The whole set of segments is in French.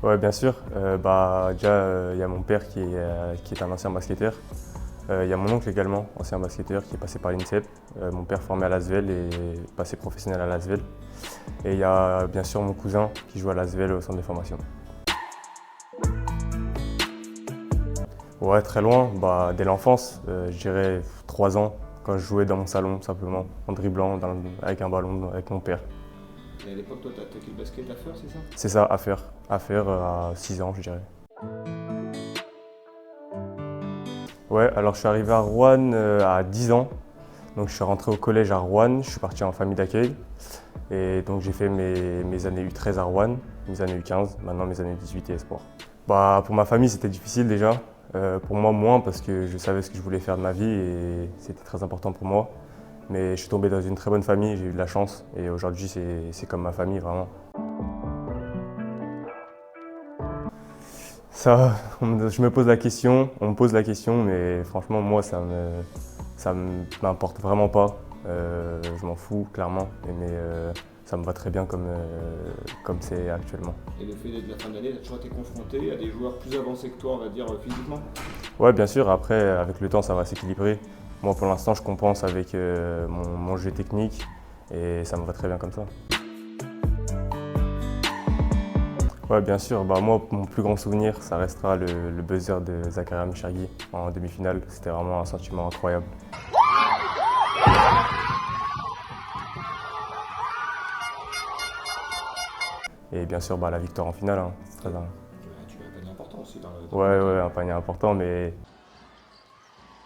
Ouais, bien sûr. Déjà, il y a mon père qui est un ancien basketteur. Il y a mon oncle également, ancien basketteur, qui est passé par l'INSEP. Mon père formé à l'ASVEL et passé professionnel à l'ASVEL. Et il y a bien sûr mon cousin qui joue à l'ASVEL au centre de formation. Ouais, très loin, dès l'enfance, je dirais 3 ans, quand je jouais dans mon salon simplement, en dribblant avec un ballon avec mon père. Et à l'époque, toi, t'as attaqué le basket à faire, c'est ça? C'est ça, à faire à 6 ans, je dirais. Ouais, alors je suis arrivé à Rouen à 10 ans. Donc je suis rentré au collège à Rouen, je suis parti en famille d'accueil. Et donc j'ai fait mes années U13 à Rouen, mes années U15, maintenant mes années 18 et espoir. Pour ma famille c'était difficile déjà. Pour moi moins parce que je savais ce que je voulais faire de ma vie et c'était très important pour moi. Mais je suis tombé dans une très bonne famille, j'ai eu de la chance et aujourd'hui c'est comme ma famille vraiment. Ça, je me pose la question, on me pose la question, mais franchement, moi, m'importe vraiment pas. Je m'en fous, clairement, mais ça me va très bien comme c'est actuellement. Et le fait d'être de la fin d'année, t'as toujours été confronté à des joueurs plus avancés que toi, on va dire, physiquement? Ouais, bien sûr, après, avec le temps, ça va s'équilibrer. Moi, pour l'instant, je compense avec mon jeu technique et ça me va très bien comme ça. Ouais, bien sûr. Moi, mon plus grand souvenir, ça restera le buzzer de Zakaria Michargui en demi-finale. C'était vraiment un sentiment incroyable. Et bien sûr, la victoire en finale, hein, c'est très important. Tu mets un panier important aussi dans Ouais, le ouais, un panier important, mais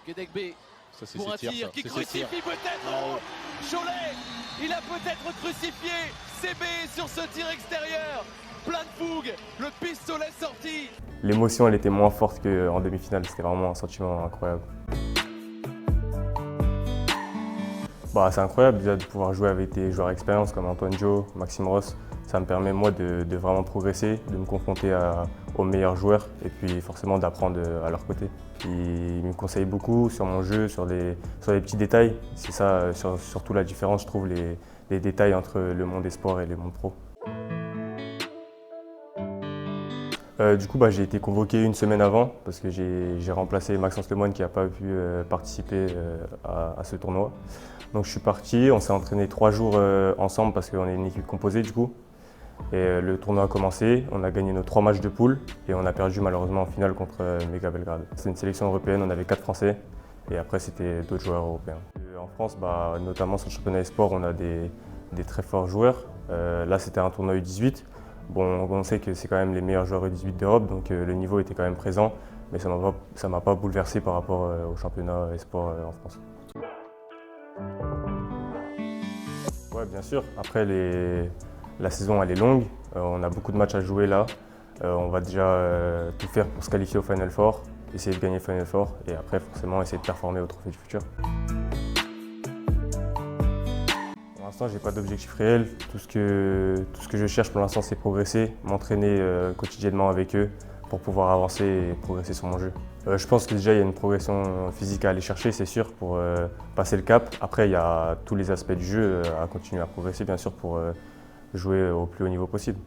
Gedegbe Ça, c'est pour un ses tirs, tir ça. qui C'est ses crucifie tirs. peut-être Cholet. Il a peut-être crucifié CB sur ce tir extérieur. Plein de fougue, le pistolet sorti. l'émotion, elle était moins forte qu'en demi-finale. C'était vraiment un sentiment incroyable. C'est incroyable déjà de pouvoir jouer avec des joueurs d'expérience comme Antoine Jo, Maxime Ross. Ça me permet moi de vraiment progresser, de me confronter aux meilleurs joueurs et puis forcément d'apprendre à leur côté. Ils me conseillent beaucoup sur mon jeu, sur les petits détails. C'est ça surtout la différence, je trouve, les détails entre le monde des sports et le monde pro. J'ai été convoqué une semaine avant parce que j'ai remplacé Maxence Lemoine qui n'a pas pu participer à ce tournoi. Donc je suis parti, on s'est entraîné 3 jours ensemble parce qu'on est une équipe composée du coup. Et le tournoi a commencé, on a gagné nos 3 matchs de poule et on a perdu malheureusement en finale contre Mega Belgrade. C'est une sélection européenne, on avait 4 Français et après c'était d'autres joueurs européens. En France, notamment sur le championnat des sports, on a des très forts joueurs. Là c'était un tournoi U18. On sait que c'est quand même les meilleurs joueurs U18 d'Europe, donc le niveau était quand même présent, mais ça m'a pas bouleversé par rapport au championnat e-sport en France. Ouais, bien sûr. Après, la saison elle est longue, on a beaucoup de matchs à jouer là. On va déjà tout faire pour se qualifier au Final Four, essayer de gagner le Final Four et après forcément essayer de performer au Trophée du Futur. Pour l'instant, j'ai pas d'objectif réel. Tout ce que je cherche pour l'instant, c'est progresser, m'entraîner quotidiennement avec eux pour pouvoir avancer et progresser sur mon jeu. Je pense que déjà, il y a une progression physique à aller chercher, c'est sûr, pour passer le cap. Après, il y a tous les aspects du jeu à continuer à progresser, bien sûr, pour jouer au plus haut niveau possible.